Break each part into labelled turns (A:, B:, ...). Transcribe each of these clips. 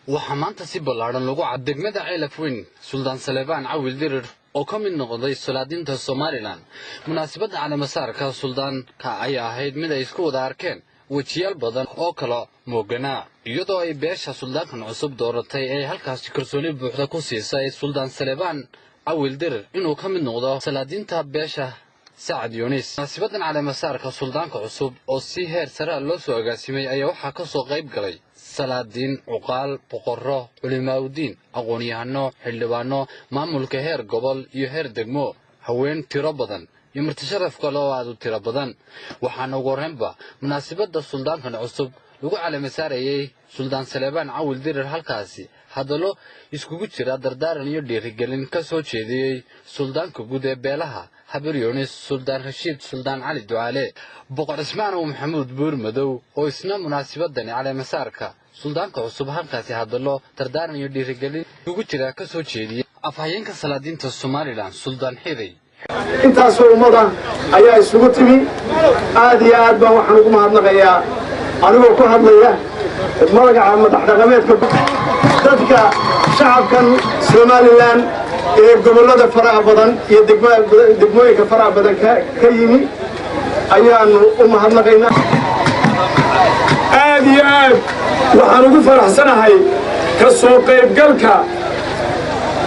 A: waxaa maanta si ballaaran lagu cad degmada Ceelaf Weyn Suldaan Saleebaan Cawil Dirir oo ka mid noqday salaadiinta Soomaaliland munaasabadda caleemasaarka suldaanka ay ahayd mid ay isku wada arkeen wajiyaal badan oo kala moogana iyadoo ay beesha suldaankan cusub dooratay ay halkaas kalsooni buuxda ku siisay Suldaan Saleebaan Cawil Dirir inuu ka mid noqdo salaadiinta beesha Saad Yunis munaasabaddan caleemasaarka suldaanka cusub oo si heer sare loo soo agaasimay ayaa waxaa ka soo qayb galay salaadiin uqaal boqorro culimaawdiin aqoon-yahano xildhibaano maamulka heer gobol iyo heer degmo haween tiro badan iyo marti sharaf kale oo aad u tiro badan waxaana ugu horreynba munaasabadda suldaankan cusub lagu caleemasaarayay Suldaan Saleebaan Cawil Dirir halkaasi hadallo iskugu jira dardaaran iyo dhiirigelin ka soo jeediyay suldaanka guud ee beelaha Habar Yunis Suldaan Rashiid Suldaan Cali Ducaale boqor Ismaan Maxamuud Buur Madow oo isna munaasabaddan caleemasaarka suldaanka cusub halkaasi hadallo dardaaran iyo dhiirigelin ugu jira ka soo jeediyay afhayeenka salaadiinta Soomaaliland Suldaan Xiday
B: intaas oo umada ayaa isugu timi aad iyo aad baan waxaan ugu mahadnaqayaa anigoo ku hadlaya magaca madax dhaqameedka dadka shacabkan Soomaaliland ee gobolada faraha badan iyo degmooyinka faraha badan ka yimi ayaanu u mahadnaqaynaa aad iyo aad waxaan ugu faraxsanahay ka soo qaybgalka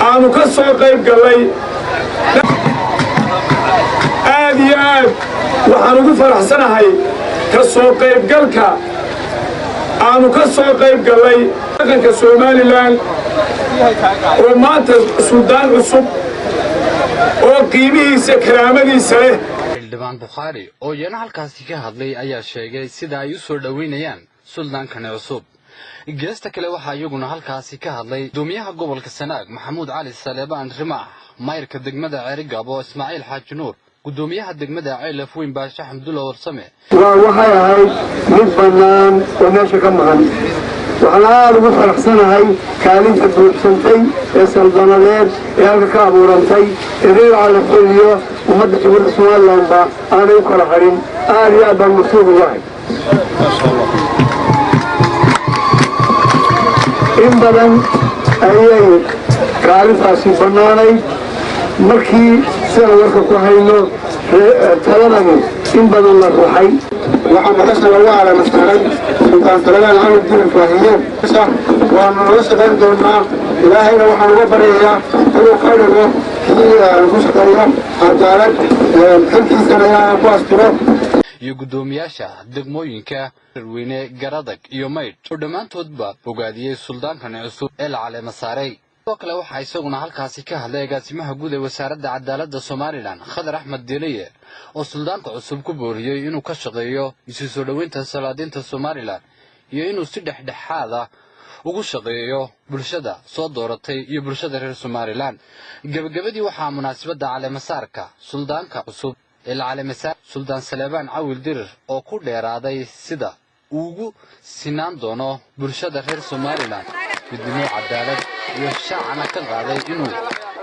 B: aanu ka soo qayb galay aad iyo aad waxaan ugu faraxsanahay ka soo qaybgalka aanu ka soo qayb galay dhaqanka Soomaaliland oo maanta suldaan cusub oo qiimihiisa karaamadiisa leh
A: xildhibaan Bukhari oo yana halkaasi ka hadlay ayaa sheegay sida ay u soo dhaweynayaan suldaankan cusub geesta kale waxa iyaguna halkaasi ka hadlay gudoomiyaha gobolka Sanaag Maxamuud Cali Saleebaan Rimaah maayirka degmada Ceerigaabo Ismaaciil Xaaji Nuur gudoomiyaha degmada Ceelaf Weyn Baasha Xamdulla Warsame
B: waxay ahayd mid bannaan oo meesha ka maqan waxaan aad ugu faraxsanahay kaalinta buuxsantay ee saldaanadeed ee halka ka abuurantay ee reer Ceelaf Weyn iyo ummadda dowladda Soomaaliland aanay u kala harin aad iyo aad baan masuul uga ahay in badan ayay kaalintaasi bannaanay markii sida warka ku hayno taladani in badan la ruuxay waxaan nolosha lagu caleemasaarey Suldaan Saleebaan Cawil Dirir faahiye waanu nala shaqayn doonaa ilaahayna waxaan uga baryayaa inuu ka dhigo kii ku shaqeeya cadaalad xilkiisana ilaahay ku asturo
A: iyo gudoomiyaasha degmooyinka Weyne Garadag iyo Maydh oo dhammaantoodba ogaadiyay suldaankan cusub ee la caleemasaaray sidoo kale waxaa isaguna halkaasi ka hadlay agaasimaha guud ee wasaaradda cadaaladda Soomaaliland Khadar Axmed Diiliye oo suldaanka cusub ku booriyay inuu ka shaqeeyo isu soo dhaweynta salaadiinta Soomaaliland iyo inuu si dhexdhexaad ah ugu shaqeeyo bulshada soo dooratay iyo bulshada reer Soomaaliland gabagabadii waxaa munaasabadda caleemasaarka suldaanka cusub ee la caleemasaar Suldaan Saleebaan Cawil Dirir oo ku dheeraaday sida ugu sinaan doono bulshada reer Soomaaliland midnimo cadaalad iyo shacabna ka qaaday inuu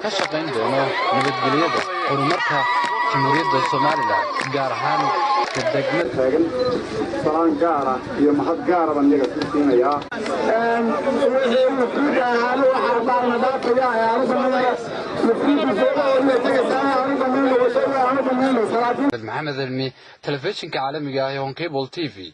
A: ka shaqeyn doono nabadgelyada horumarka jamhuuriyadda Soomaaliland gaar ahaan degmada
B: taagan salaan gaar ah iyo mahad gaar ah baan iyaga ku siinayaa
A: محمد المي تلفزيون كعالمي هون كيبل تي في